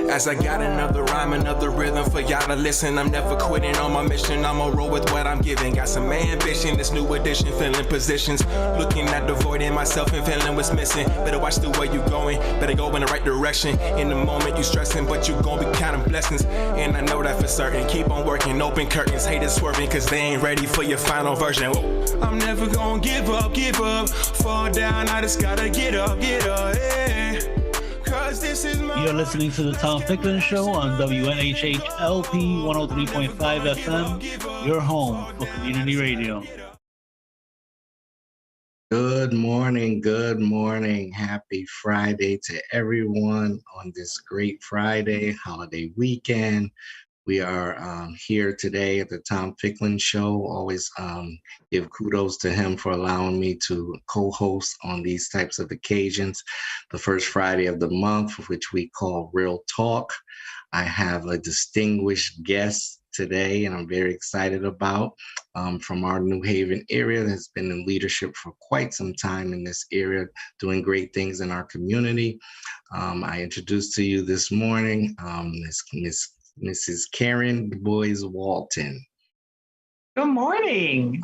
As I got another rhyme, another rhythm for y'all to listen. I'm never quitting on my mission. I'ma roll with what I'm giving. Got some ambition, this new edition, filling positions. Looking at the void in myself and feeling what's missing. Better watch the way you going, better go in the right direction. In the moment you stressing, but you gon' be counting blessings. And I know that for certain. Keep on working, open curtains, haters swerving, cause they ain't ready for your final version. Whoa. I'm never gonna give up. Fall down, I just gotta get up, yeah. You're listening to the Tom Ficklin Show on WNHH-LP 103.5 FM, your home for community radio. Good morning. Happy Friday to everyone on this great Friday holiday weekend. We are here today at the Tom Ficklin Show. Always give kudos to him for allowing me to co-host on these types of occasions. The first Friday of the month, which we call Real Talk. I have a distinguished guest today, and I'm very excited about from our New Haven area that has been in leadership for quite some time in this area, doing great things in our community. I introduced to you this morning Mrs. Karen DuBois-Walton. Good morning.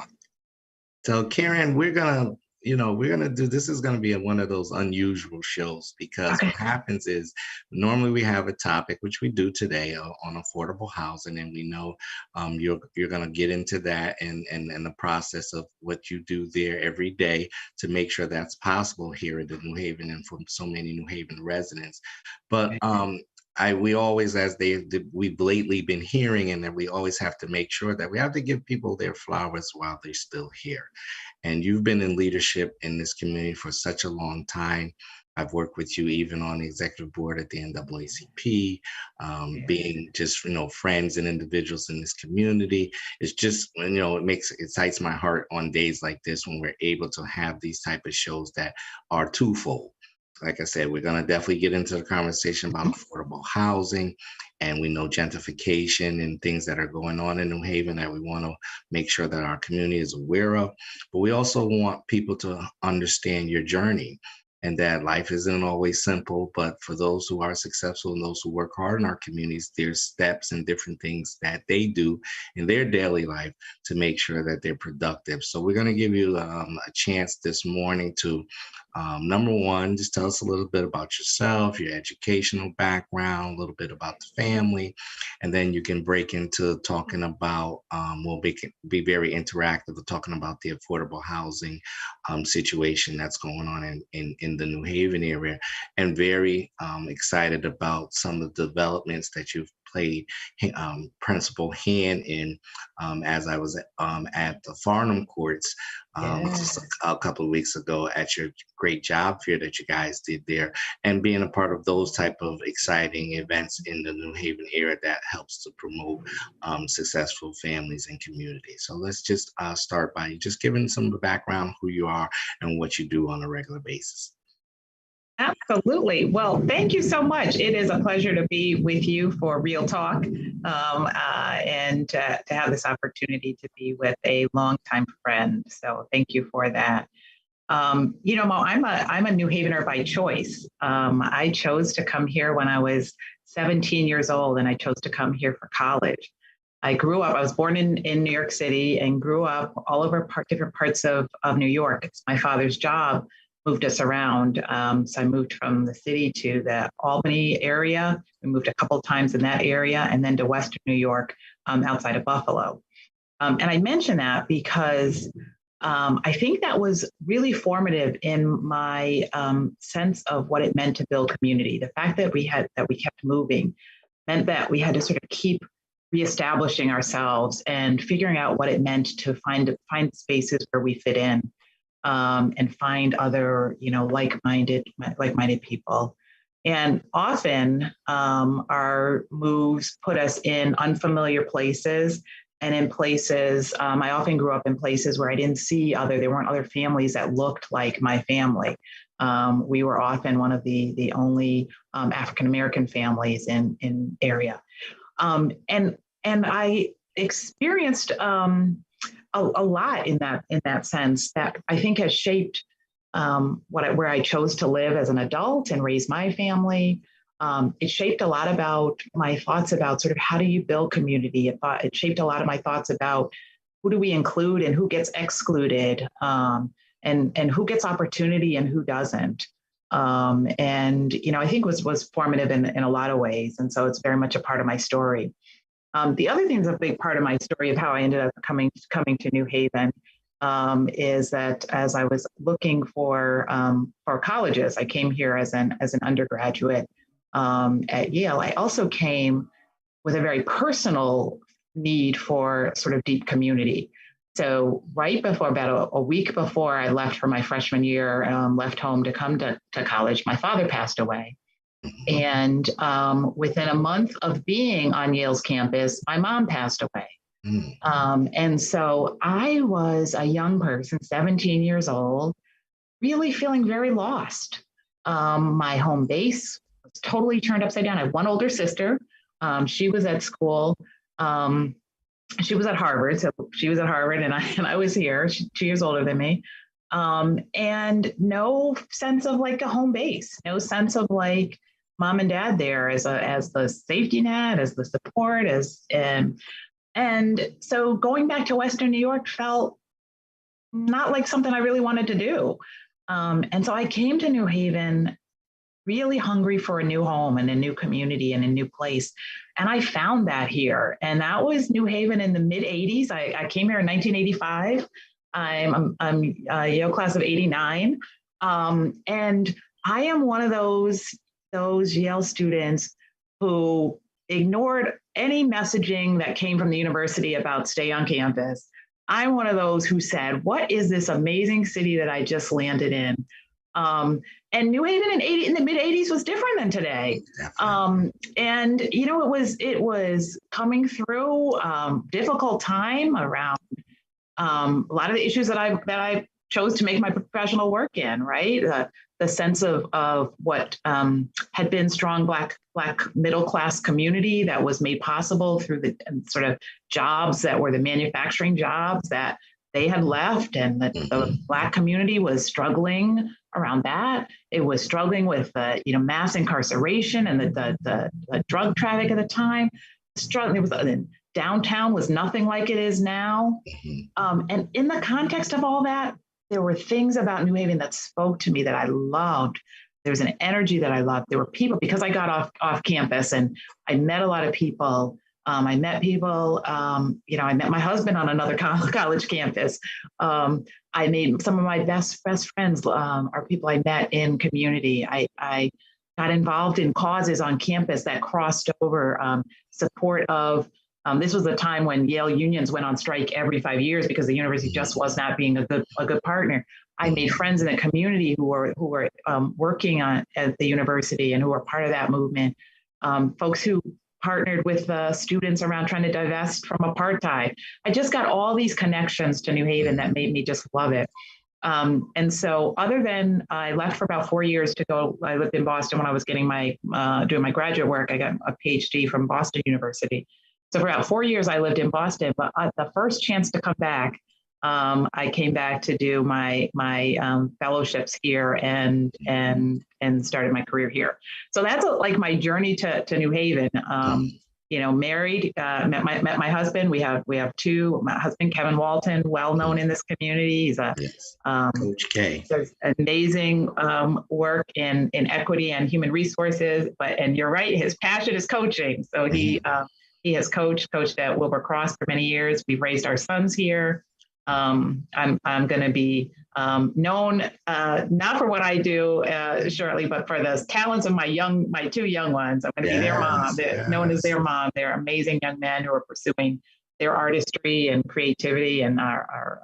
So Karen, we're gonna do, this is gonna be one of those unusual shows because What happens is normally we have a topic, which we do today on affordable housing, and we know you're gonna get into that and the process of what you do there every day to make sure that's possible here in the New Haven and for so many New Haven residents. But we always, we've lately been hearing, and that we always have to make sure that we have to give people their flowers while they're still here. And you've been in leadership in this community for such a long time. I've worked with you even on the executive board at the NAACP, being just, friends and individuals in this community. It's just, it excites my heart on days like this when we're able to have these type of shows that are twofold. Like I said, we're going to definitely get into the conversation about affordable housing, and we know gentrification and things that are going on in New Haven that we want to make sure that our community is aware of. But we also want people to understand your journey, and that life isn't always simple, but for those who are successful and those who work hard in our communities, there's steps and different things that they do in their daily life to make sure that they're productive. So we're going to give you a chance this morning to, number one, just tell us a little bit about yourself, your educational background, a little bit about the family, and then you can break into talking about, we'll be very interactive with talking about the affordable housing situation that's going on in the New Haven area, and very excited about some of the developments that you've played principal hand in as I was at the Farnham Courts just a couple of weeks ago at your great job fair that you guys did there, and being a part of those type of exciting events in the New Haven area that helps to promote successful families and communities. So let's just start by just giving some of the background, who you are and what you do on a regular basis. Absolutely. Well, thank you so much. It is a pleasure to be with you for Real Talk and to have this opportunity to be with a longtime friend. So thank you for that. Mo, I'm a New Havener by choice. I chose to come here when I was 17 years old, and I chose to come here for college. I was born in New York City and grew up all over different parts of New York. It's my father's job moved us around. So I moved from the city to the Albany area. We moved a couple of times in that area, and then to Western New York outside of Buffalo. And I mention that because I think that was really formative in my sense of what it meant to build community. The fact that we kept moving meant that we had to sort of keep reestablishing ourselves and figuring out what it meant to find spaces where we fit in. And find other, like-minded people. And often our moves put us in unfamiliar places, and in places, I often grew up in places where I didn't see there weren't other families that looked like my family. We were often one of the only African-American families in area. And I experienced a lot in that sense that I think has shaped where I chose to live as an adult and raise my family. It shaped a lot about my thoughts about sort of how do you build community. It shaped a lot of my thoughts about who do we include and who gets excluded, and who gets opportunity and who doesn't. And I think was formative in a lot of ways. And so it's very much a part of my story. The other thing that's a big part of my story of how I ended up coming to New Haven is that as I was looking for colleges, I came here as an undergraduate at Yale. I also came with a very personal need for sort of deep community. So right before, about a week before I left for my freshman year, left home to come to college, my father passed away. And within a month of being on Yale's campus, my mom passed away. And so I was a young person, 17 years old, really feeling very lost. My home base was totally turned upside down. I have one older sister. She was at school. She was at Harvard. So she was at Harvard and I was here. She's 2 years older than me. And no sense of like a home base, no sense of like mom and dad there as the safety net, as the support, and so going back to Western New York felt not like something I really wanted to do. And so I came to New Haven really hungry for a new home and a new community and a new place. And I found that here. And that was New Haven in the mid 80s. I came here in 1985. I'm a Yale class of 89. And I am one of those Yale students who ignored any messaging that came from the university about stay on campus. I'm one of those who said, what is this amazing city that I just landed in? And New Haven in the mid 80s was different than today. And it was coming through difficult time around a lot of the issues that I chose to make my professional work in, right? The sense of what had been strong Black middle class community that was made possible through the sort of jobs that were the manufacturing jobs that they had left, and that the Black community was struggling around that. It was struggling with mass incarceration and the drug traffic at the time. Downtown was nothing like it is now. And in the context of all that, there were things about New Haven that spoke to me that I loved. There was an energy that I loved. There were people, because I got off campus and I met a lot of people. I met my husband on another college campus. I made some of my best friends are people I met in community. I got involved in causes on campus that crossed over support of. This was a time when Yale unions went on strike every 5 years because the university just was not being a good partner. I made friends in the community who were working at the university and who were part of that movement. Folks who partnered with students around trying to divest from apartheid. I just got all these connections to New Haven that made me just love it. And so other than I left for about 4 years to go, I lived in Boston when I was getting doing my graduate work. I got a PhD from Boston University. So for about 4 years, I lived in Boston, but the first chance to come back, I came back to do my fellowships here and started my career here. So that's like my journey to New Haven. Married, met my husband. We have two. My husband, Kevin Walton, well known in this community. He's Coach K. Does amazing work in equity and human resources. And you're right, his passion is coaching. So he has coached at Wilbur Cross for many years. We've raised our sons here. I'm going to be known not for what I do shortly, but for the talents of my two young ones. I'm going to be their mom. They're known as their mom. They're amazing young men who are pursuing their artistry and creativity and are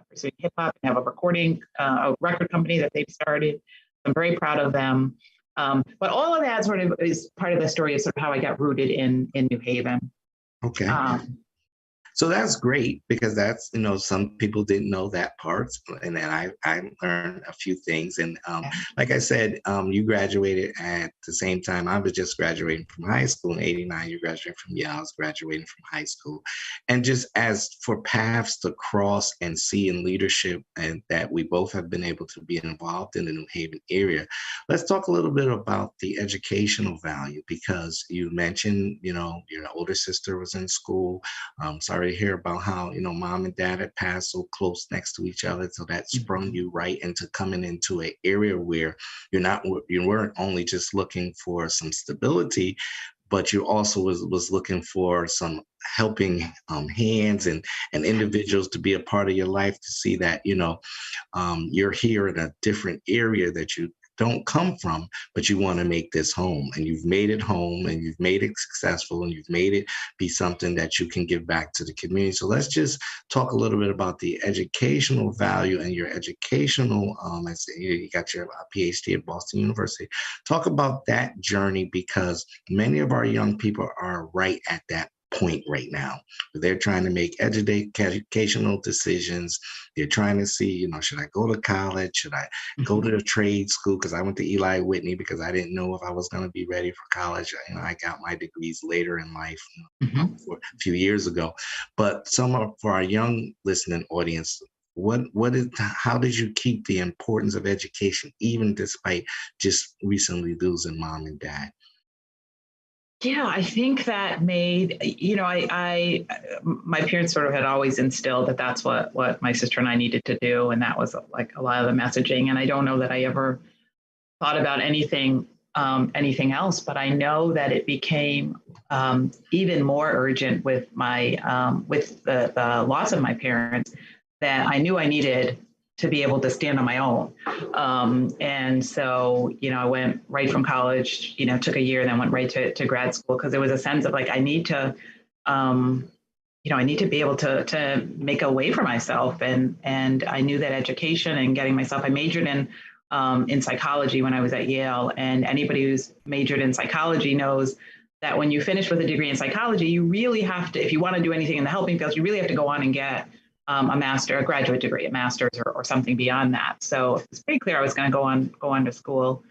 pursuing hip hop and have a record company that they've started. I'm very proud of them. But all of that sort of is part of the story of sort of how I got rooted in New Haven. Okay. So that's great because that's, some people didn't know that part. And then I learned a few things. And like I said, you graduated at the same time. I was just graduating from high school in '89. You graduated from Yale. I was graduating from high school. And just as for paths to cross and see in leadership, and that we both have been able to be involved in the New Haven area, let's talk a little bit about the educational value, because you mentioned, your older sister was in school. Sorry to hear about how, mom and dad had passed so close next to each other. So that sprung you right into coming into an area where you weren't only just looking for some stability, but you also was looking for some helping hands and individuals to be a part of your life, to see that, you're here in a different area that you don't come from, but you want to make this home, and you've made it home, and you've made it successful, and you've made it be something that you can give back to the community. So let's just talk a little bit about the educational value and your educational, I say you got your PhD at Boston University. Talk about that journey, because many of our young people are right at that point right now. They're trying to make educational decisions. They're trying to see, should I go to college? Should I go to the trade school? Because I went to Eli Whitney because I didn't know if I was going to be ready for college. I got my degrees later in life, a few years ago. But for our young listening audience, how did you keep the importance of education, even despite just recently losing mom and dad? Yeah, I think that made, my parents sort of had always instilled that that's what my sister and I needed to do. And that was like a lot of the messaging. And I don't know that I ever thought about anything else, but I know that it became even more urgent with with the loss of my parents, that I knew I needed to be able to stand on my own. And so, I went right from college, took a year, then went right to grad school, because there was a sense of like, I need to, I need to be able to make a way for myself. And I knew that education and getting myself, I majored in psychology when I was at Yale. And anybody who's majored in psychology knows that when you finish with a degree in psychology, you really have to, if you want to do anything in the helping fields, you really have to go on and get a graduate degree, a master's or something beyond that. So it's pretty clear I was going to go on to school.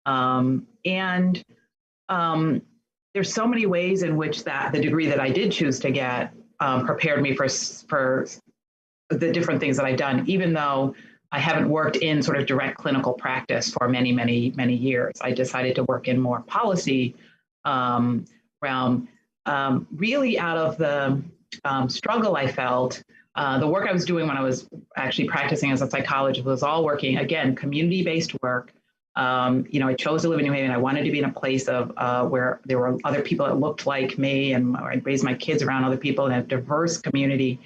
There's so many ways in which the degree that I did choose to get prepared me for the different things that I've done, even though I haven't worked in sort of direct clinical practice for many, many, many years. I decided to work in more policy realm, really out of the struggle I felt. The work I was doing when I was actually practicing as a psychologist was all working, again, community-based work. I chose to live in New Haven. I wanted to be in a place of where there were other people that looked like me, and I'd raise my kids around other people in a diverse community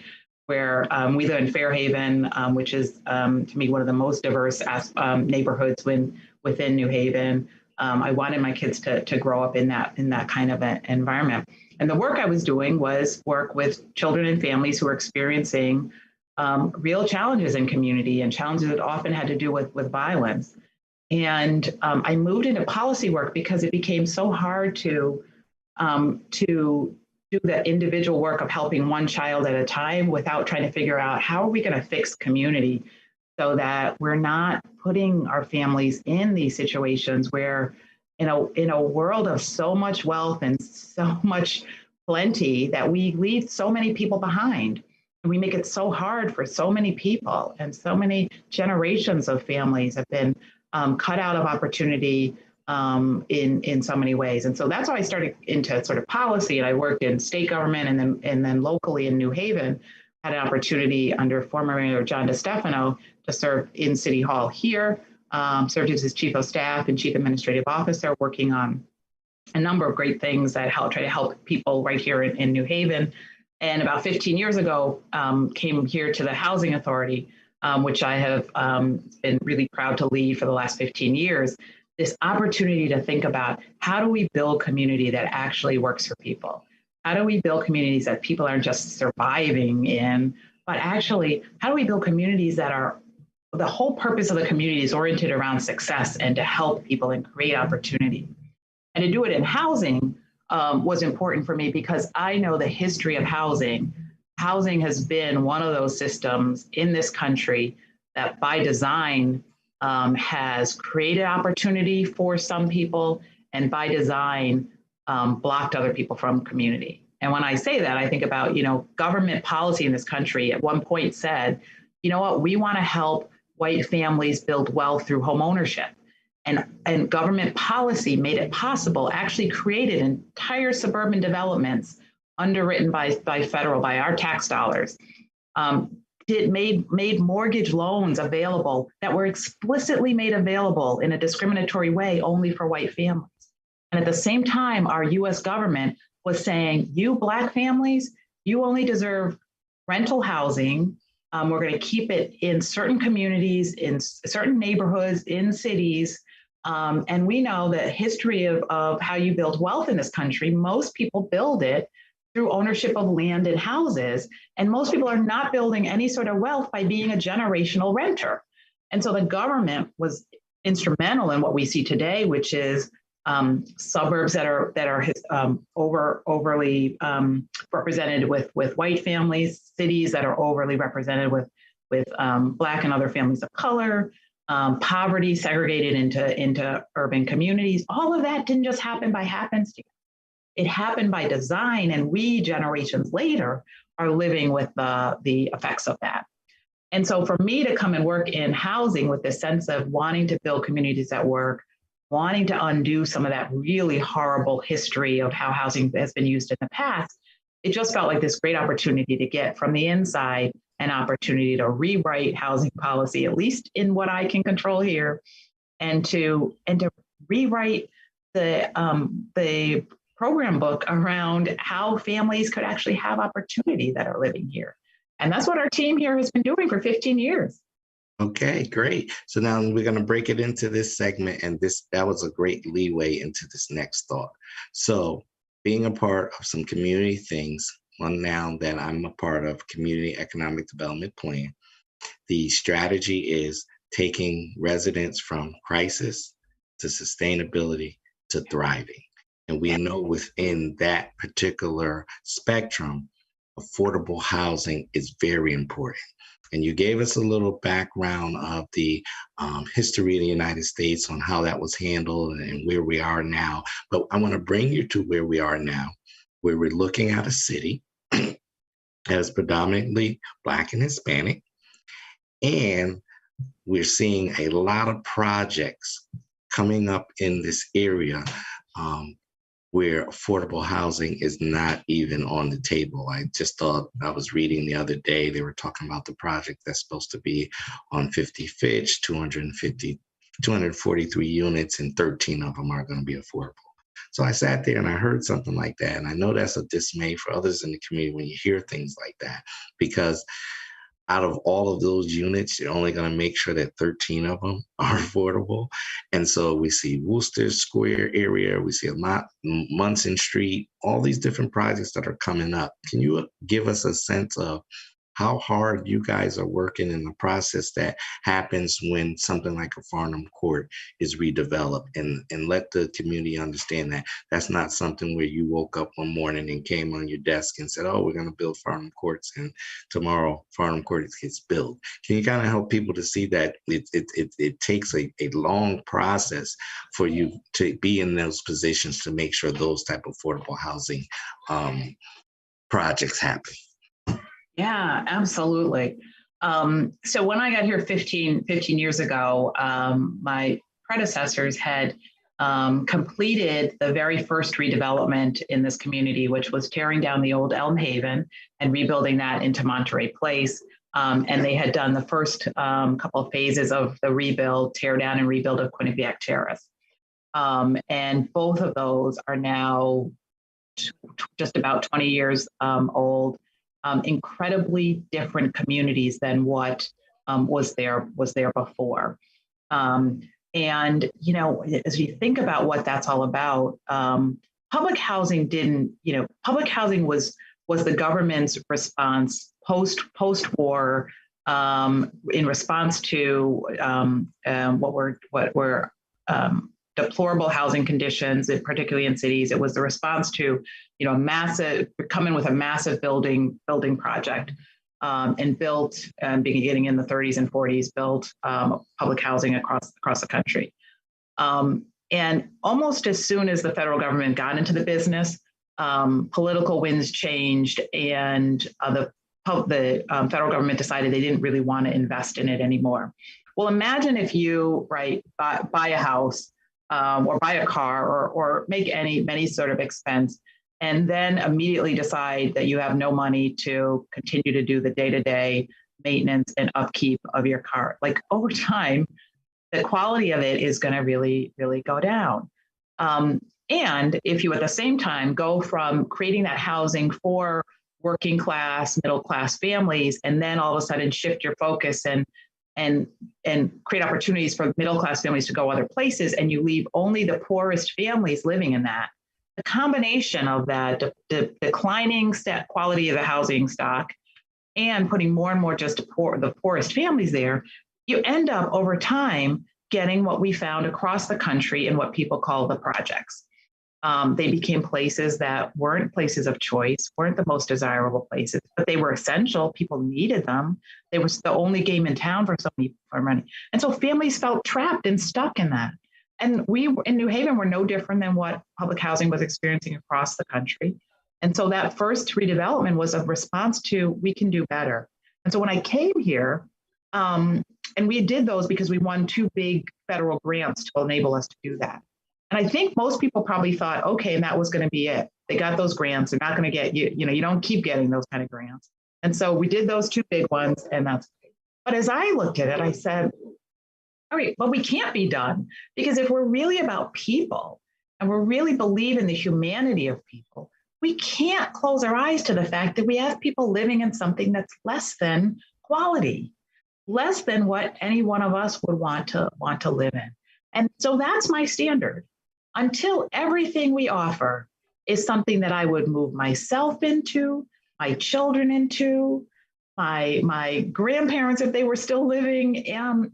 where we live in Fairhaven, which is, to me, one of the most diverse neighborhoods within New Haven. I wanted my kids to grow up in that kind of an environment. And the work I was doing was work with children and families who were experiencing real challenges in community, and challenges that often had to do with violence. And I moved into policy work because it became so hard to do the individual work of helping one child at a time without trying to figure out how are we going to fix community so that we're not putting our families in these situations where in a world of so much wealth and so much plenty that we leave so many people behind. And we make it so hard for so many people, and so many generations of families have been cut out of opportunity in so many ways. And so that's how I started into sort of policy. And I worked in state government and then locally in New Haven, had an opportunity under former Mayor John DeStefano to serve in City Hall here. Served as his chief of staff and chief administrative officer, working on a number of great things that try to help people right here in New Haven. And about 15 years ago, came here to the Housing Authority, which I have been really proud to lead for the last 15 years. This opportunity to think about how do we build community that actually works for people? How do we build communities that people aren't just surviving in, but actually, how do we build communities that are the whole purpose of the community is oriented around success and to help people and create opportunity. And to do it in housing was important for me because I know the history of housing housing has been one of those systems in this country that by design has created opportunity for some people and by design blocked other people from community. And when I say that, I think about, government policy in this country at one point said, you know what, we want to help white families build wealth through home ownership. And government policy made it possible, actually created entire suburban developments underwritten by our tax dollars. Made mortgage loans available that were explicitly made available in a discriminatory way only for white families. And at the same time, our US government was saying, you Black families, you only deserve rental housing. We're going to keep it in certain communities, in certain neighborhoods, in cities. And we know the history of how you build wealth in this country. Most people build it through ownership of land and houses. And most people are not building any sort of wealth by being a generational renter. And so the government was instrumental in what we see today, which is suburbs that are overly represented with white families, cities that are overly represented with Black and other families of color, poverty segregated into urban communities. All of that didn't just happen by happenstance. It happened by design, and we generations later are living with the effects of that. And so for me to come and work in housing with this sense of wanting to build communities that work, wanting to undo some of that really horrible history of how housing has been used in the past, it just felt like this great opportunity to get from the inside an opportunity to rewrite housing policy, at least in what I can control here, and to rewrite the program book around how families could actually have opportunity that are living here. And that's what our team here has been doing for 15 years. Okay, great. So now we're going to break it into this segment, and that was a great leeway into this next thought. So being a part of some community things, one now that I'm a part of Community Economic Development Plan, the strategy is taking residents from crisis to sustainability to thriving. And we know within that particular spectrum, affordable housing is very important. And you gave us a little background of the history of the United States on how that was handled and where we are now. But I want to bring you to where we are now, where we're looking at a city that is predominantly Black and Hispanic. And we're seeing a lot of projects coming up in this area where affordable housing is not even on the table. I just thought, I was reading the other day, they were talking about the project that's supposed to be on 50 Fitch, 243 units, and 13 of them are going to be affordable. So I sat there and I heard something like that. And I know that's a dismay for others in the community when you hear things like that, because out of all of those units, you're only going to make sure that 13 of them are affordable. And so we see Worcester Square area, we see a lot, Munson Street, all these different projects that are coming up. Can you give us a sense of how hard you guys are working in the process that happens when something like a Farnham Court is redeveloped, and let the community understand that that's not something where you woke up one morning and came on your desk and said, oh, we're going to build Farnham Courts, and tomorrow Farnham Courts gets built. Can you kind of help people to see that it takes a long process for you to be in those positions to make sure those type of affordable housing projects happen? Yeah, absolutely. So when I got here 15 years ago, my predecessors had completed the very first redevelopment in this community, which was tearing down the old Elm Haven and rebuilding that into Monterey Place. And they had done the first couple of phases of the rebuild, tear down and rebuild of Quinnipiac Terrace. And both of those are now just about 20 years old. Incredibly different communities than what was there before. And, as you think about what that's all about, public housing public housing was the government's response post-war in response to what were deplorable housing conditions, particularly in cities. It was the response to, come in with a massive building project, and built, beginning in the 30s and 40s, built public housing across the country. And almost as soon as the federal government got into the business, political winds changed, and the federal government decided they didn't really want to invest in it anymore. Well, imagine if you buy a house or buy a car or make any sort of expense, and then immediately decide that you have no money to continue to do the day-to-day maintenance and upkeep of your car. Like, over time, the quality of it is going to really, really go down. And if you at the same time go from creating that housing for working class, middle class families, and then all of a sudden shift your focus and create opportunities for middle class families to go other places, and you leave only the poorest families living in that, the combination of that, the declining quality of the housing stock and putting more and more just the poorest families there, you end up over time getting what we found across the country in what people call the projects. They became places that weren't places of choice, weren't the most desirable places, but they were essential. People needed them. They was the only game in town for money. And so families felt trapped and stuck in that. And we in New Haven were no different than what public housing was experiencing across the country. And so that first redevelopment was a response to, we can do better. And so when I came here, and we did those because we won 2 big federal grants to enable us to do that. And I think most people probably thought, okay, and that was going to be it. They got those grants. They're not going to get, you don't keep getting those kind of grants. And so we did those 2 big ones, and that's great. But as I looked at it, I said, all right, well, we can't be done, because if we're really about people and we really believe in the humanity of people, we can't close our eyes to the fact that we have people living in something that's less than quality, less than what any one of us would want to live in. And so that's my standard. Until everything we offer is something that I would move myself into, my children into, my grandparents, if they were still living,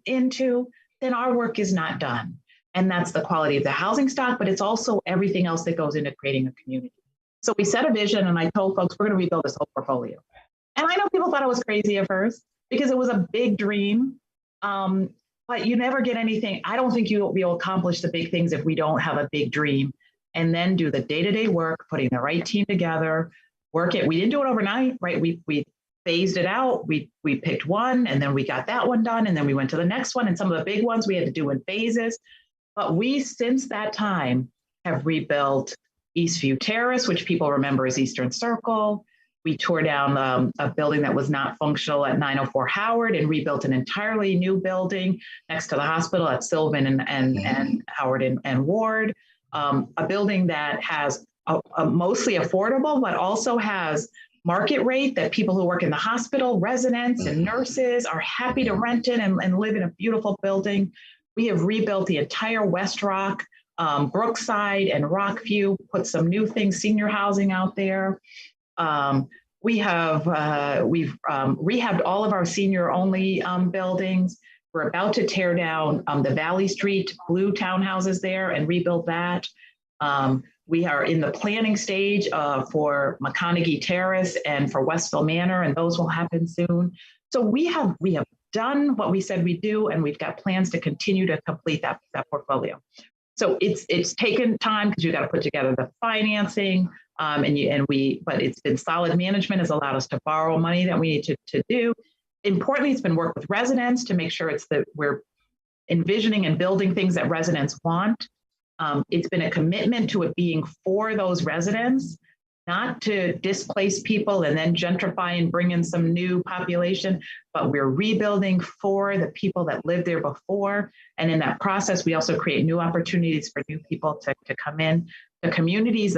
into, then our work is not done. And that's the quality of the housing stock, but it's also everything else that goes into creating a community. So we set a vision, and I told folks, we're going to rebuild this whole portfolio. And I know people thought I was crazy at first because it was a big dream. But you never get anything. I don't think you'll be able to accomplish the big things if we don't have a big dream and then do the day-to-day work, putting the right team together, work it. We didn't do it overnight, right? We phased it out. We picked one, and then we got that one done, and then we went to the next one. And some of the big ones we had to do in phases. But we, since that time, have rebuilt Eastview Terrace, which people remember as Eastern Circle. We tore down a building that was not functional at 904 Howard and rebuilt an entirely new building next to the hospital at Sylvan and Howard and Ward. A building that has a mostly affordable, but also has market rate that people who work in the hospital, residents and nurses are happy to rent it and live in a beautiful building. We have rebuilt the entire West Rock, Brookside and Rockview, put some new things, senior housing out there. We've rehabbed all of our senior-only buildings. We're about to tear down the Valley Street blue townhouses there and rebuild that. We are in the planning stage for McConaughey Terrace and for Westville Manor, and those will happen soon. So we have done what we said we'd do, and we've got plans to continue to complete that portfolio. So it's taken time because you got to put together the financing, but it's been solid management has allowed us to borrow money that we need to do. Importantly, it's been work with residents to make sure we're envisioning and building things that residents want. It's been a commitment to it being for those residents, not to displace people and then gentrify and bring in some new population, but we're rebuilding for the people that lived there before. And in that process, we also create new opportunities for new people to come in. The communities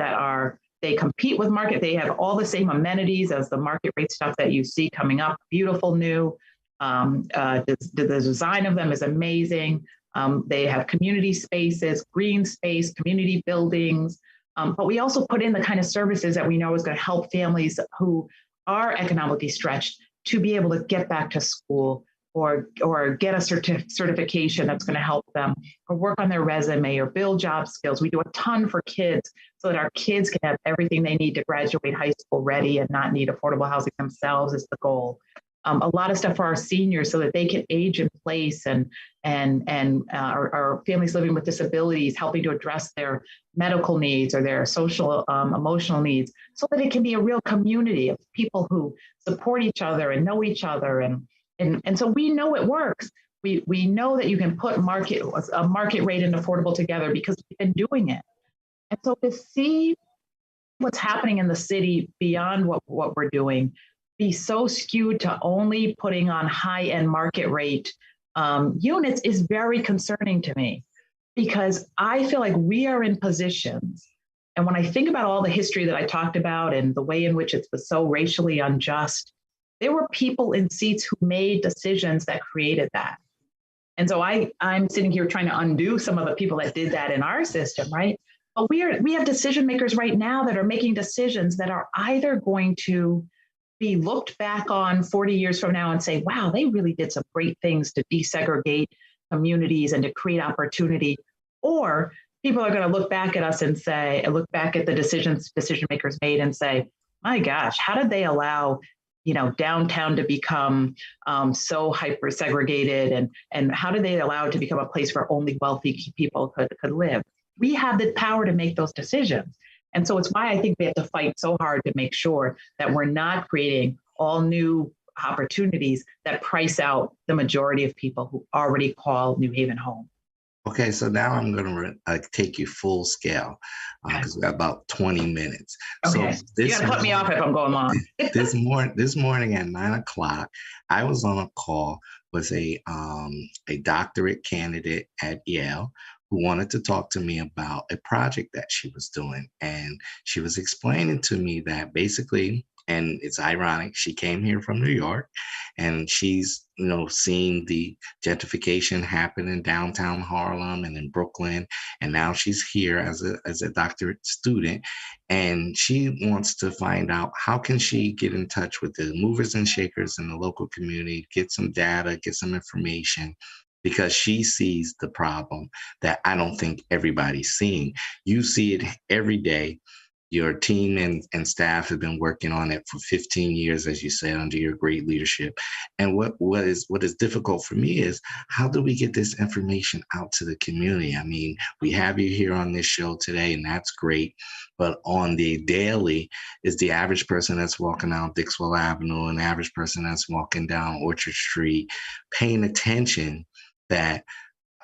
they compete with market, they have all the same amenities as the market rate stuff that you see coming up, beautiful new. The design of them is amazing. They have community spaces, green space, community buildings, but we also put in the kind of services that we know is going to help families who are economically stretched to be able to get back to school, or get a certification that's going to help them, or work on their resume, or build job skills. We do a ton for kids so that our kids can have everything they need to graduate high school ready and not need affordable housing themselves is the goal. A lot of stuff for our seniors so that they can age in place, and our families living with disabilities, helping to address their medical needs or their social, emotional needs, so that it can be a real community of people who support each other and know each other. And so we know it works. We know that you can put a market rate and affordable together because we've been doing it. And so to see what's happening in the city beyond what we're doing, be so skewed to only putting on high-end market rate units is very concerning to me, because I feel like we are in positions. And when I think about all the history that I talked about and the way in which it was so racially unjust, there were people in seats who made decisions that created that. And so I'm sitting here trying to undo some of the people that did that in our system, right? But we have decision makers right now that are making decisions that are either going to be looked back on 40 years from now and say, wow, they really did some great things to desegregate communities and to create opportunity. Or people are going to look back at us and say, look back at the decision makers made and say, my gosh, how did they allow downtown to become so hyper segregated, and how did they allow it to become a place where only wealthy people could live? We have the power to make those decisions. And so it's why I think we have to fight so hard to make sure that we're not creating all new opportunities that price out the majority of people who already call New Haven home. Okay, so now I'm going to take you full scale because we got about 20 minutes. Okay, So you got to cut me off if I'm going long. this morning at 9 o'clock, I was on a call with a doctorate candidate at Yale who wanted to talk to me about a project that she was doing. And she was explaining to me that basically, and it's ironic, she came here from New York and she's, seeing the gentrification happen in downtown Harlem and in Brooklyn. And now she's here as a doctorate student. And she wants to find out how can she get in touch with the movers and shakers in the local community, get some data, get some information, because she sees the problem that I don't think everybody's seeing. You see it every day. Your team and staff have been working on it for 15 years, as you said, under your great leadership. And what is difficult for me is, how do we get this information out to the community? I mean, we have you here on this show today, and that's great. But on the daily, is the average person that's walking down Dixwell Avenue, an average person that's walking down Orchard Street, paying attention that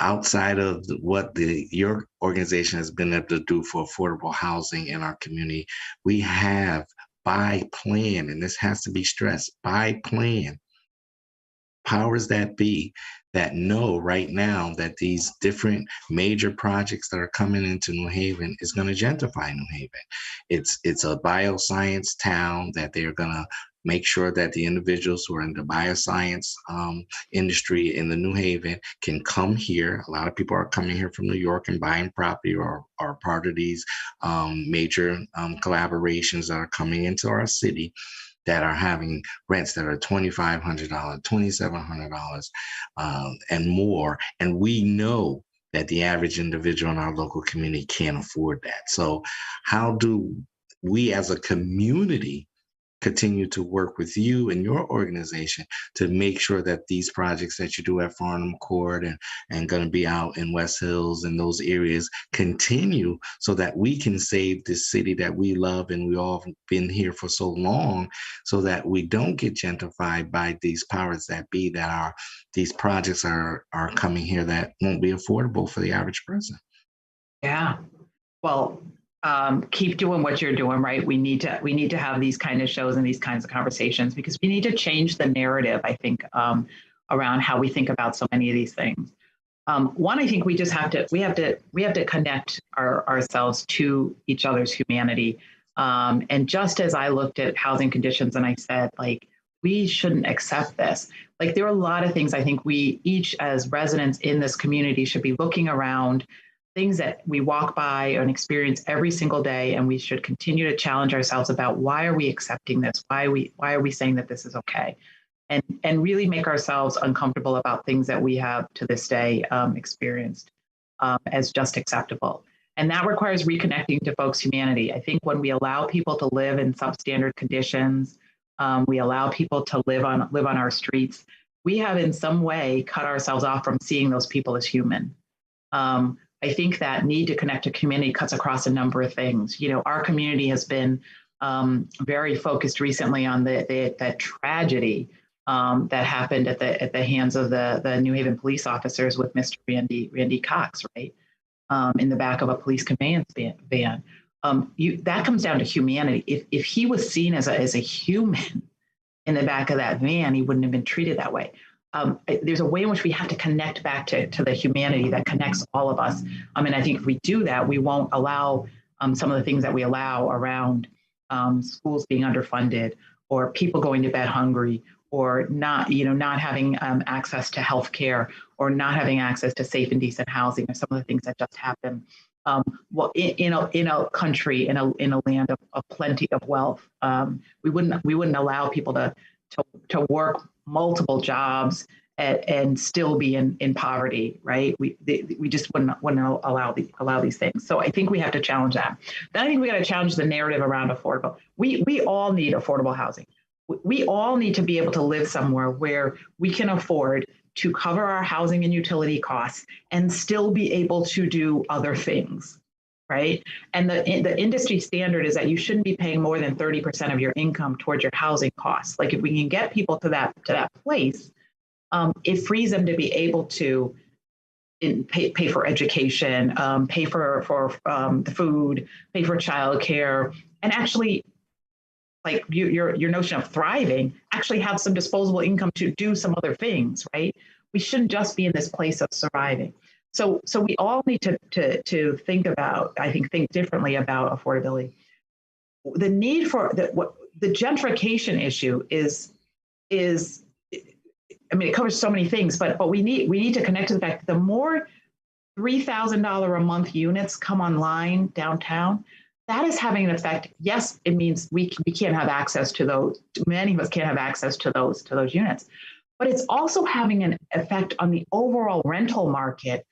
outside of what your organization has been able to do for affordable housing in our community, we have by plan, and this has to be stressed, by plan, powers that be that know right now that these different major projects that are coming into New Haven is going to gentrify New Haven. It's a bioscience town that they're going to make sure that the individuals who are in the bioscience industry in the New Haven can come here. A lot of people are coming here from New York and buying property or are part of these major collaborations that are coming into our city, that are having rents that are $2,500, $2,700 and more. And we know that the average individual in our local community can't afford that. So how do we as a community continue to work with you and your organization to make sure that these projects that you do at Farnham Court and going to be out in West Hills and those areas continue, so that we can save this city that we love and we all have been here for so long, so that we don't get gentrified by these powers that be, that are these projects are coming here that won't be affordable for the average person. Yeah, well, keep doing what you're doing, right? We need to have these kind of shows and these kinds of conversations, because we need to change the narrative, I think, around how we think about so many of these things. One, I think we have to connect ourselves to each other's humanity. And just as I looked at housing conditions and I said, like, we shouldn't accept this. Like, there are a lot of things I think we each as residents in this community should be looking around, things that we walk by and experience every single day, and we should continue to challenge ourselves about, why are we accepting this? Why are we saying that this is okay? and really make ourselves uncomfortable about things that we have to this day experienced as just acceptable. And that requires reconnecting to folks' humanity. I think when we allow people to live in substandard conditions, we allow people to live on our streets, we have in some way cut ourselves off from seeing those people as human. I think that need to connect to community cuts across a number of things. You know, our community has been very focused recently on the tragedy that happened at the hands of the New Haven police officers with Mr. Randy Cox, right? In the back of a police conveyance van. That comes down to humanity. If he was seen as a human in the back of that van, he wouldn't have been treated that way. There's a way in which we have to connect back to the humanity that connects all of us. And I think if we do that, we won't allow some of the things that we allow around schools being underfunded, or people going to bed hungry, or not having access to health care, or not having access to safe and decent housing, or some of the things that just happen. Well, in a country, in a land of plenty of wealth, we wouldn't allow people to work multiple jobs and still be in poverty, right? We just wouldn't allow these things. So I think we have to challenge that. Then I think we got to challenge the narrative around affordable. We all need affordable housing. We all need to be able to live somewhere where we can afford to cover our housing and utility costs and still be able to do other things, right? And the industry standard is that you shouldn't be paying more than 30% of your income towards your housing costs. Like if we can get people to that place, it frees them to be able to pay for education, pay for the food, pay for childcare, and actually, like your notion of thriving, actually have some disposable income to do some other things, right? We shouldn't just be in this place of surviving. So we all need to think differently about affordability. The need for the gentrification issue is I mean, it covers so many things, but we need to connect to the fact that the more $3,000 a month units come online downtown, that is having an effect. Yes, it means we can't have access to those. Many of us can't have access to those units, but it's also having an effect on the overall rental market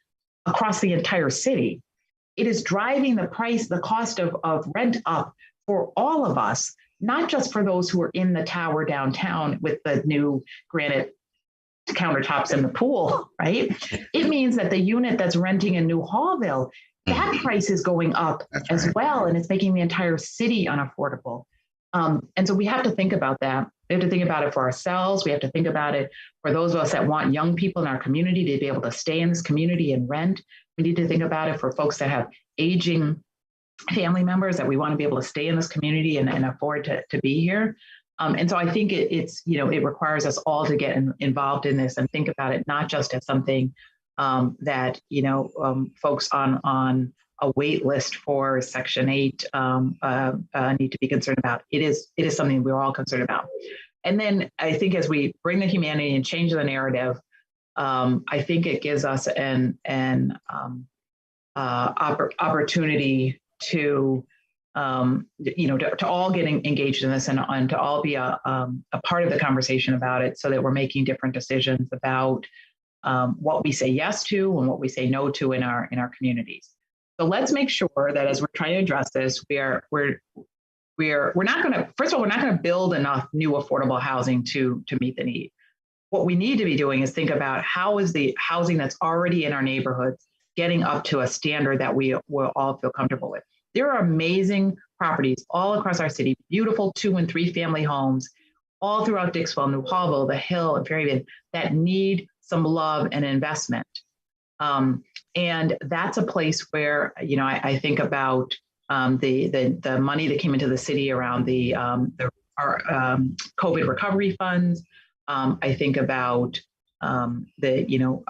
across the entire city. It is driving the cost of rent up for all of us, not just for those who are in the tower downtown with the new granite countertops in the pool, right? It means that the unit that's renting in New Hallville, that price is going up as well, and it's making the entire city unaffordable. And so we have to think about that. We have to think about it for ourselves. We have to think about it for those of us that want young people in our community to be able to stay in this community and rent. We need to think about it for folks that have aging family members that we want to be able to stay in this community and afford to be here. And so I think it requires us all to get involved in this and think about it not just as something that folks on a wait list for Section 8 need to be concerned about. It is something we're all concerned about. And then I think as we bring the humanity and change the narrative, I think it gives us an opportunity to all get engaged in this and to all be a part of the conversation about it, so that we're making different decisions about what we say yes to and what we say no to in our communities. So let's make sure that as we're trying to address this, we're not going to, first of all, we're not going to build enough new affordable housing to meet the need. What we need to be doing is think about how is the housing that's already in our neighborhoods getting up to a standard that we will all feel comfortable with. There are amazing properties all across our city, beautiful 2 and 3 family homes, all throughout Dixwell, New Hallville, The Hill, and Fairhaven that need some love and investment. And that's a place where, I think about the money that came into the city around our COVID recovery funds. I think about the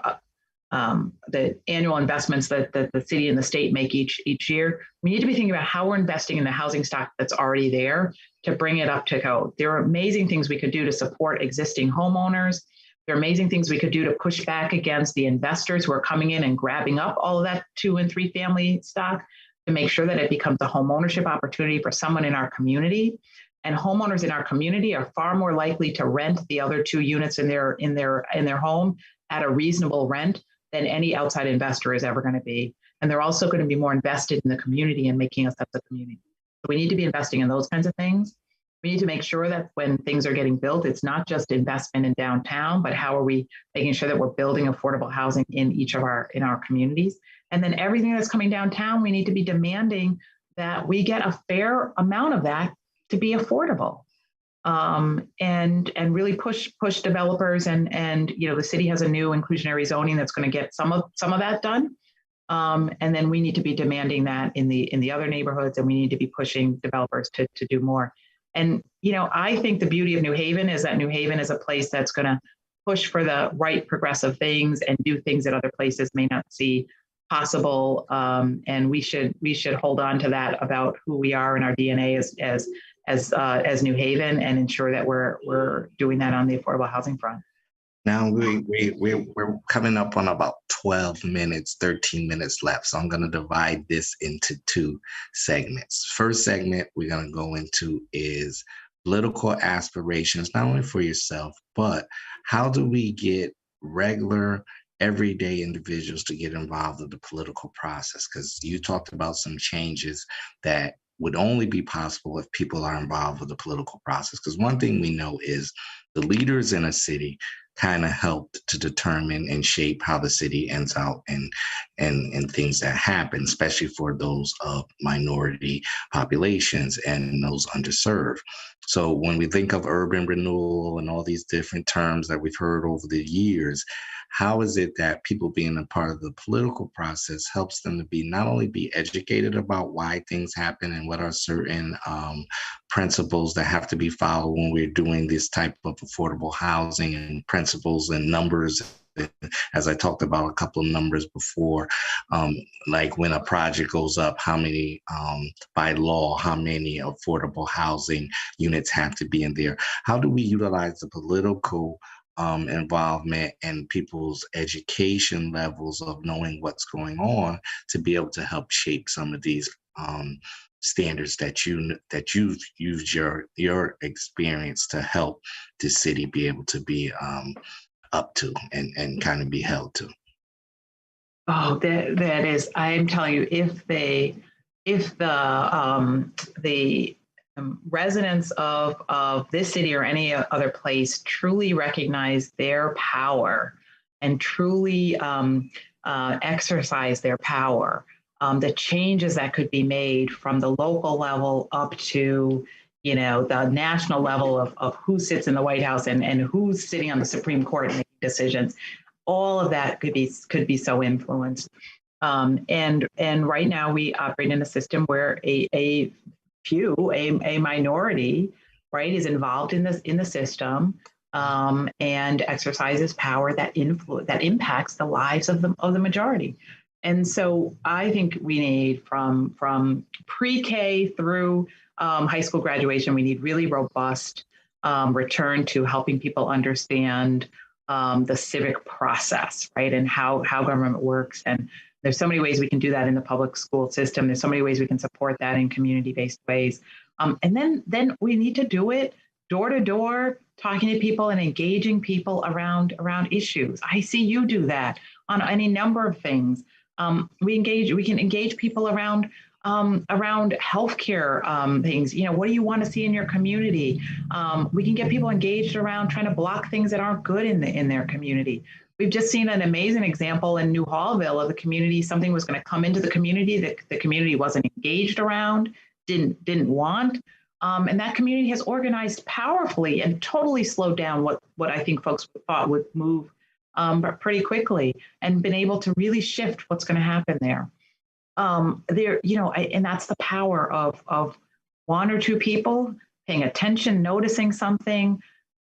annual investments that the city and the state make each year. We need to be thinking about how we're investing in the housing stock that's already there to bring it up to code. There are amazing things we could do to support existing homeowners. There are amazing things we could do to push back against the investors who are coming in and grabbing up all of that 2 and 3 family stock to make sure that it becomes a home ownership opportunity for someone in our community. And homeowners in our community are far more likely to rent the other 2 units in their home at a reasonable rent than any outside investor is ever going to be. And they're also going to be more invested in the community and making us as a community. So we need to be investing in those kinds of things. We need to make sure that when things are getting built, it's not just investment in downtown, but how are we making sure that we're building affordable housing in each of our communities? And then everything that's coming downtown, we need to be demanding that we get a fair amount of that to be affordable. And really push developers, and the city has a new inclusionary zoning that's going to get some of that done. And then we need to be demanding that in the other neighborhoods, and we need to be pushing developers to do more. And I think the beauty of New Haven is that New Haven is a place that's going to push for the right progressive things and do things that other places may not see possible. And we should hold on to that about who we are and our DNA as New Haven, and ensure that we're doing that on the affordable housing front. Now we're coming up on about 12 minutes, 13 minutes left. So I'm going to divide this into 2 segments. First segment we're going to go into is political aspirations, not only for yourself, but how do we get regular, everyday individuals to get involved in the political process? Because you talked about some changes that would only be possible if people are involved with the political process. Because one thing we know is the leaders in a city kind of helped to determine and shape how the city ends out and things that happen, especially for those of minority populations and those underserved. So when we think of urban renewal and all these different terms that we've heard over the years, how is it that people being a part of the political process helps them to be not only be educated about why things happen and what are certain principles that have to be followed when we're doing this type of affordable housing, and principles and numbers, as I talked about a couple of numbers before, like when a project goes up, how many, by law, how many affordable housing units have to be in there? How do we utilize the political involvement and people's education levels of knowing what's going on to be able to help shape some of these standards that you've used your experience to help the city be able to be up to and kind of be held to? Oh, that is, I'm telling you, if the residents of this city or any other place truly recognize their power and truly exercise their power, the changes that could be made from the local level up to the national level of who sits in the White House and who's sitting on the Supreme Court making decisions, all of that could be so influenced. And right now we operate in a system where a minority, right, is involved in the system and exercises power that impacts the lives of the majority. And so I think we need from pre-K through high school graduation, we need really robust return to helping people understand the civic process, right, and how government works. And there's so many ways we can do that in the public school system. There's so many ways we can support that in community-based ways. And then we need to do it door to door, talking to people and engaging people around issues. I see you do that on any number of things. We can engage people around healthcare things. What do you want to see in your community? We can get people engaged around trying to block things that aren't good in their community. We've just seen an amazing example in New Hallville of the community. Something was going to come into the community that the community wasn't engaged around, didn't want. And that community has organized powerfully and totally slowed down what I think folks thought would move pretty quickly, and been able to really shift what's going to happen there. And that's the power of one or two people paying attention, noticing something,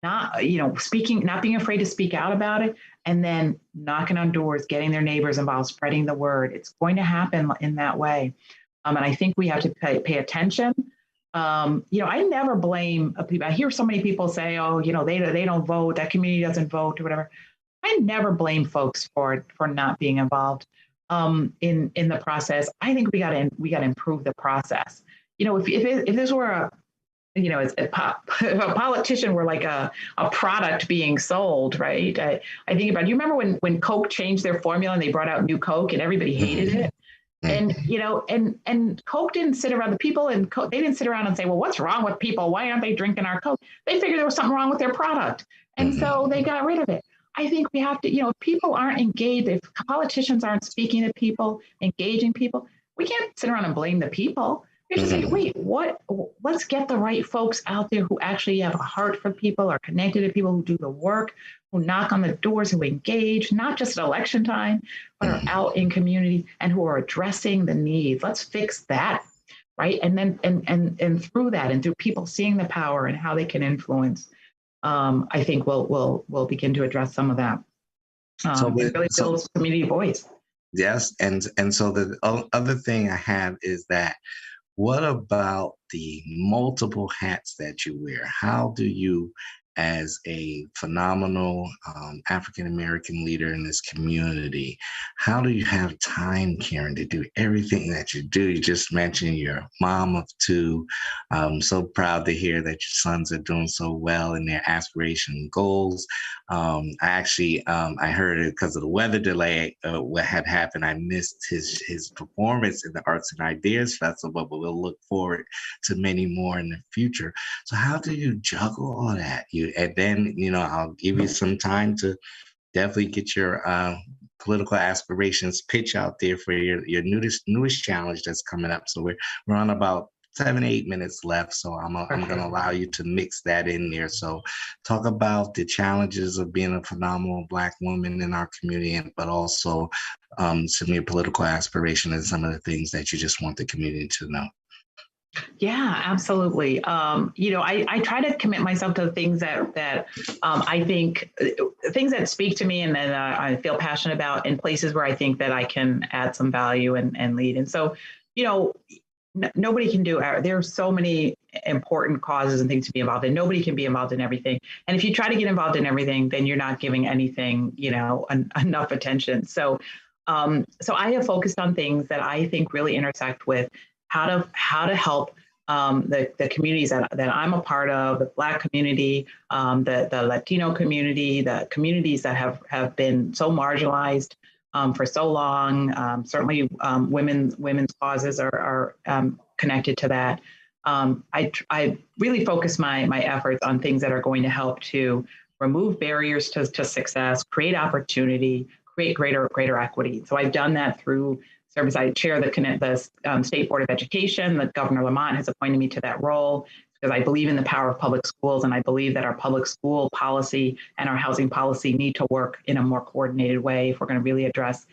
not being afraid to speak out about it, and then knocking on doors, getting their neighbors involved, spreading the word. It's going to happen in that way. And I think we have to pay attention. I never blame people. I hear so many people say, oh, they don't vote, that community doesn't vote or whatever. I never blame folks for not being involved in the process. I think we got to improve the process. If this were as a politician were like a product being sold, right? I think about, you remember when Coke changed their formula and they brought out new Coke and everybody hated it? And, and Coke didn't sit around, the people in Coke, they didn't sit around and say, well, what's wrong with people? Why aren't they drinking our Coke? They figured there was something wrong with their product. And so they got rid of it. I think we have to, if people aren't engaged, if politicians aren't speaking to people, engaging people, we can't sit around and blame the people. We have to say, wait, let's get the right folks out there who actually have a heart for people, are connected to people, who do the work, who knock on the doors, who engage, not just at election time, but are out in community and who are addressing the needs. Let's fix that, right? And then, and through that, and through people seeing the power and how they can influence, I think we'll begin to address some of that. It really builds community voice. Yes, and so the other thing I have is that, what about the multiple hats that you wear? How do you, as a phenomenal African-American leader in this community, how do you have time, Karen, to do everything that you do? You just mentioned you're a mom of two. I'm so proud to hear that your sons are doing so well in their aspiration and goals. I heard it because of the weather delay, what had happened. I missed his performance in the Arts and Ideas Festival, but we'll look forward to many more in the future. So how do you juggle all that? And then, I'll give you some time to definitely get your political aspirations pitch out there for your newest challenge that's coming up. So we're on about 7-8 minutes left. So I'm going to allow you to mix that in there. So talk about the challenges of being a phenomenal Black woman in our community, but also some of your political aspirations and some of the things that you just want the community to know. Yeah, absolutely. I try to commit myself to the things that I think, things that speak to me and that I feel passionate about, in places where I think that I can add some value and lead. And so, nobody can do, there are so many important causes and things to be involved in. Nobody can be involved in everything. And if you try to get involved in everything, then you're not giving anything, enough attention. So I have focused on things that I think really intersect with how to help the communities that I'm a part of, the Black community, the Latino community, the communities that have been so marginalized for so long. Certainly, women's causes are connected to that. I really focus my efforts on things that are going to help to remove barriers to success, create opportunity, create greater equity. So I've done that through service. I chair the State Board of Education. That Governor Lamont has appointed me to that role because I believe in the power of public schools, and I believe that our public school policy and our housing policy need to work in a more coordinated way if we're going to really address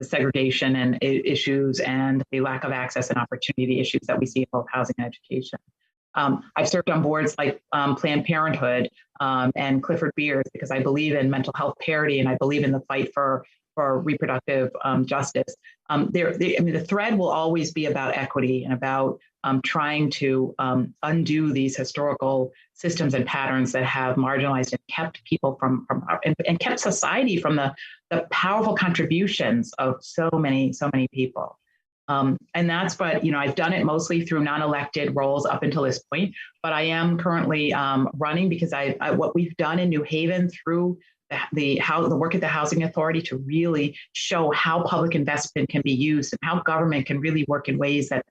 the segregation and issues and the lack of access and opportunity issues that we see in both housing and education. I've served on boards like Planned Parenthood and Clifford Beers because I believe in mental health parity and I believe in the fight for reproductive justice. The thread will always be about equity and about trying to undo these historical systems and patterns that have marginalized and kept people from and kept society from the powerful contributions of so many people. And that's what, I've done it mostly through non-elected roles up until this point, but I am currently running because what we've done in New Haven through the work at the Housing Authority to really show how public investment can be used and how government can really work in ways that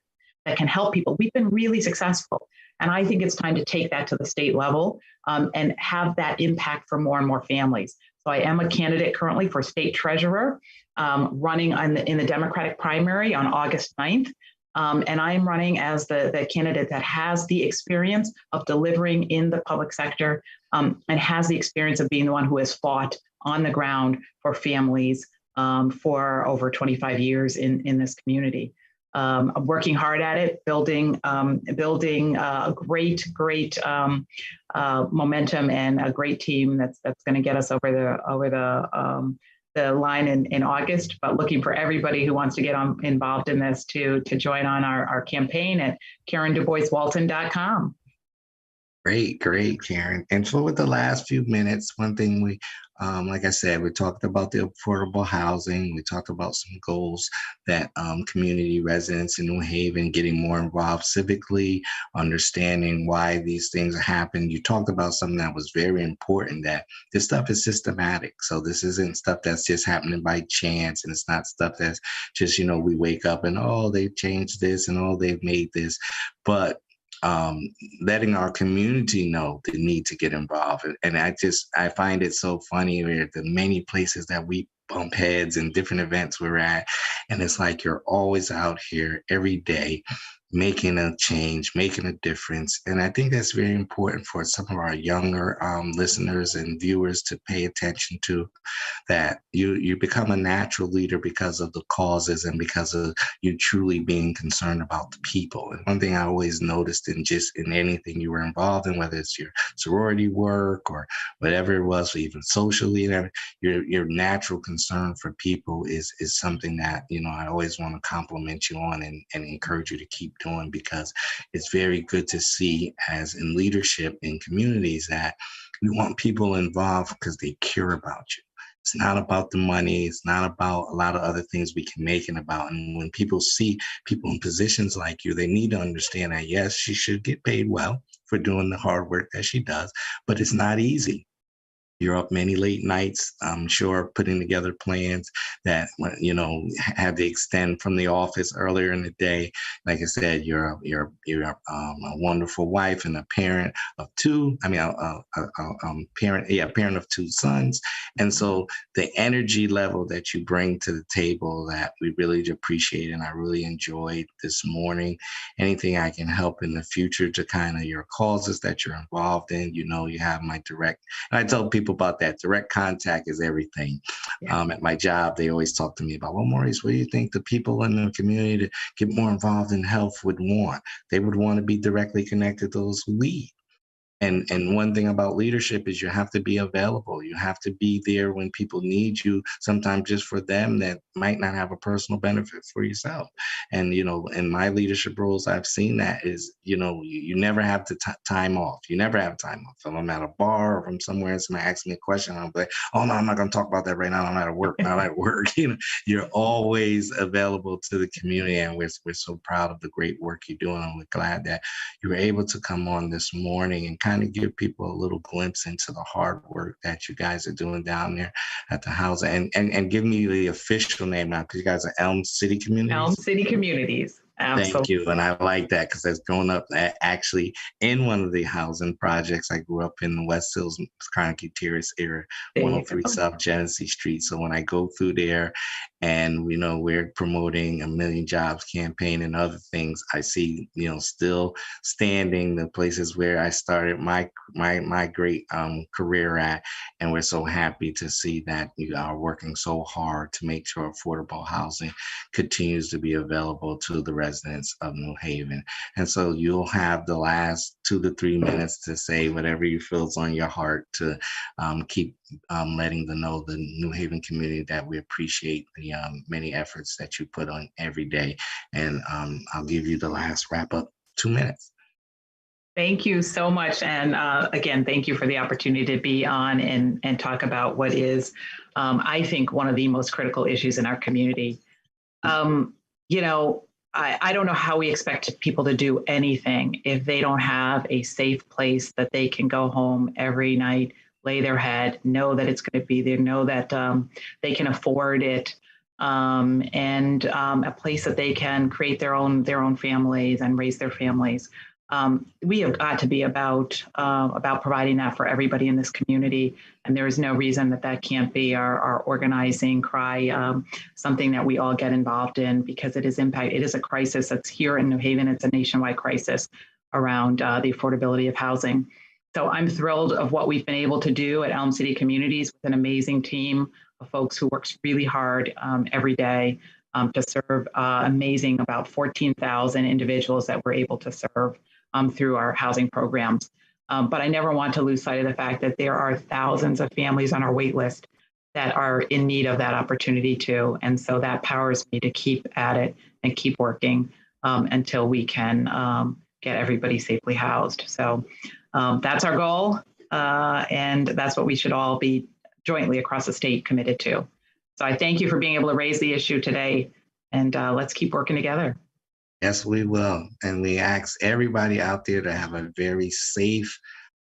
can help people. We've been really successful. And I think it's time to take that to the state level and have that impact for more and more families. So I am a candidate currently for state treasurer, running in the Democratic primary on August 9th. And I'm running as the candidate that has the experience of delivering in the public sector and has the experience of being the one who has fought on the ground for families for over 25 years in this community. I'm working hard at it, building a great momentum and a great team that's going to get us over the line in August, but looking for everybody who wants to get involved in this to join on our campaign at KarenDuBois-Walton.com. Great, great, Karen. And so with the last few minutes, one thing like I said, we talked about the affordable housing. We talked about some goals that community residents in New Haven getting more involved civically, understanding why these things happen. You talked about something that was very important, that this stuff is systematic. So this isn't stuff that's just happening by chance. And it's not stuff that's just, we wake up and, oh, they've changed this and, oh, they've made this. But letting our community know the need to get involved. And I find it so funny where the many places that we bump heads and different events we're at, and it's like you're always out here every day making a change, making a difference. And I think that's very important for some of our younger listeners and viewers to pay attention to, that you become a natural leader because of the causes and because of you truly being concerned about the people. And one thing I always noticed in anything you were involved in, whether it's your sorority work or whatever it was, or even socially, your natural concern for people is something that, I always want to compliment you on and encourage you to keep doing, because it's very good to see, as in leadership in communities, that we want people involved because they care about you. It's not about the money. It's not about a lot of other things we can make it about. And when people see people in positions like you, they need to understand that, yes, she should get paid well for doing the hard work that she does, but it's not easy. You're up many late nights, I'm sure, putting together plans that, had to extend from the office earlier in the day. Like I said, you're a wonderful wife and a parent of two. I mean, parent of two sons. And so the energy level that you bring to the table, that we really appreciate, and I really enjoyed this morning. Anything I can help in the future to kind of your causes that you're involved in, you have my direct. And I tell people about that. Direct contact is everything. Yeah. At my job, they always talk to me about, well, Maurice, what do you think the people in the community to get more involved in health would want? They would want to be directly connected to those who lead. And one thing about leadership is you have to be available. You have to be there when people need you, sometimes just for them that might not have a personal benefit for yourself. And, in my leadership roles, I've seen that is, you never have the time off. You never have time off. If I'm at a bar or if I'm somewhere and somebody asks me a question, I'm like, oh, no, I'm not going to talk about that right now. I'm at work. I'm at work. You're always available to the community. And we're so proud of the great work you're doing. And we're glad that you were able to come on this morning and kind of give people a little glimpse into the hard work that you guys are doing down there at the house, and give me the official name now, because you guys are Elm City Communities. Elm City Communities. Absolutely. Thank you. And I like that, because as growing up actually in one of the housing projects, I grew up in the West Hills, Carnegie Terrace area, 103 South Genesee Street. So when I go through there and, we're promoting a Million Jobs campaign and other things, I see, still standing the places where I started my great career at. And we're so happy to see that you are working so hard to make sure affordable housing continues to be available to the residents of New Haven. And so you'll have the last 2 to 3 minutes to say whatever you feel is on your heart, to keep letting them know, the New Haven community, that we appreciate the many efforts that you put on every day. And I'll give you the last wrap up 2 minutes. Thank you so much. And again, thank you for the opportunity to be on and talk about what is, I think, one of the most critical issues in our community. I don't know how we expect people to do anything if they don't have a safe place that they can go home every night, lay their head, know that it's going to be there, know that they can afford it, and a place that they can create their own families and raise their families. We have got to be about providing that for everybody in this community, and there is no reason that can't be our organizing cry, something that we all get involved in, because it is a crisis that's here in New Haven. It's a nationwide crisis around the affordability of housing. So I'm thrilled of what we've been able to do at Elm City Communities with an amazing team of folks who works really hard every day to serve amazing about 14,000 individuals that we're able to serve through our housing programs. But I never want to lose sight of the fact that there are thousands of families on our wait list that are in need of that opportunity too. And so that powers me to keep at it and keep working until we can get everybody safely housed. So That's our goal. And that's what we should all be jointly across the state committed to. So I thank you for being able to raise the issue today, and let's keep working together. Yes, we will. And we ask everybody out there to have a very safe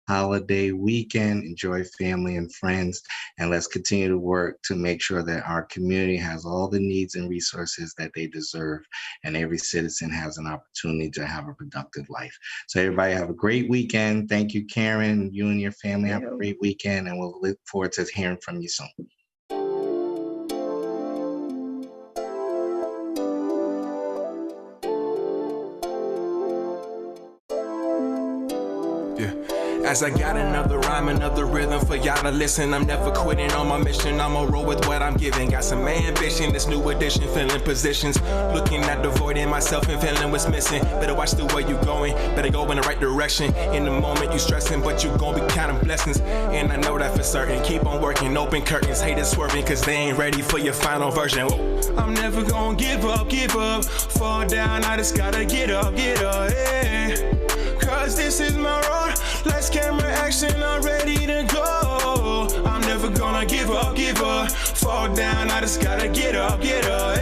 holiday weekend, enjoy family and friends, and let's continue to work to make sure that our community has all the needs and resources that they deserve, and every citizen has an opportunity to have a productive life. So everybody have a great weekend. Thank you, Karen. You and your family have a great weekend, and we'll look forward to hearing from you soon. As I got another rhyme, another rhythm for y'all to listen. I'm never quitting on my mission. I'ma roll with what I'm giving. Got some ambition, this new edition, filling positions. Looking at the void in myself and feeling what's missing. Better watch the way you going, better go in the right direction. In the moment you stressing, but you gon' be counting blessings. And I know that for certain. Keep on working, open curtains. Haters swerving, cause they ain't ready for your final version. Whoa. I'm never gonna give up. Fall down, I just gotta get up, yeah. Cause this is my road. Let's camera action, I'm ready to go. I'm never gonna give up. Fall down, I just gotta get up, yeah.